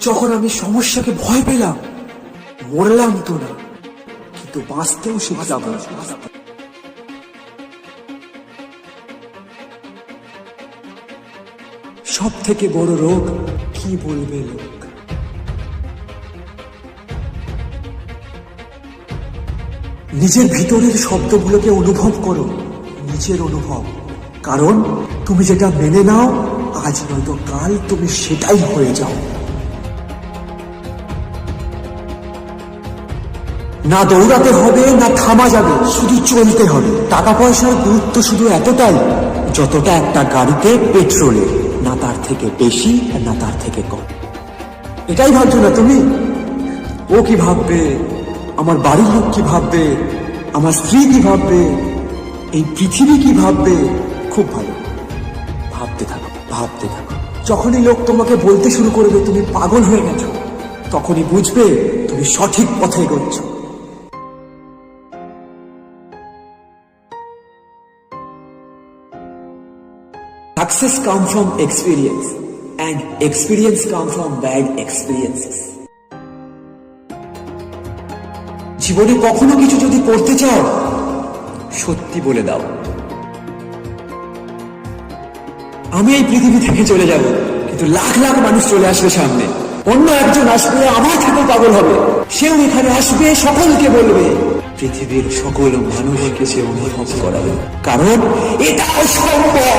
যখন আমি সমস্যাকে ভয় পেলাম, মরলাম তো না, কিন্তু বাঁচতেও শিখলাম না। সব থেকে বড় রোগ কি বলবে লোক। নিজের ভিতরের শব্দগুলোকে অনুভব করো, নিজের অনুভব। কারণ তুমি যেটা মেনে নাও, আজ নয়তো কাল তুমি সেটাই হয়ে যাও। না দৌড়াতে হবে, না থামা যাবে, শুধু চলতে হবে। টাকা পয়সার গুরুত্ব শুধু এতটাই যতটা একটা গাড়িতে পেট্রোলে, না তার থেকে বেশি না তার থেকে কম। এটাই ভাবছো না তুমি? ও কি ভাববে, আমার বাড়ির লোক কি ভাববে, আমার স্ত্রী কি ভাববে, এই পৃথিবী কি ভাববে? খুব ভালো, ভাবতে থাকো, ভাবতে থাকো। যখনই লোক তোমাকে বলতে শুরু করবে তুমি পাগল হয়ে গেছো, তখনই বুঝবে তুমি সঠিক পথে এগোচ্ছ। Success comes from experience and experience comes from bad experiences. জীবনে কখনো কিছু যদি করতে চাও, সত্যি বলে দাও, আমি এই পৃথিবী থেকে চলে যাব, কিন্তু লাখ লাখ মানুষ চলে আসবে সামনে। অন্য একজন আসবে, আমার থেকে পাগল হবে, সেও এখানে আসবে, সকলকে বলবে, পৃথিবীর সকল মানুষকে সে অনুভব করাবে, কারণ এটা সম্ভব।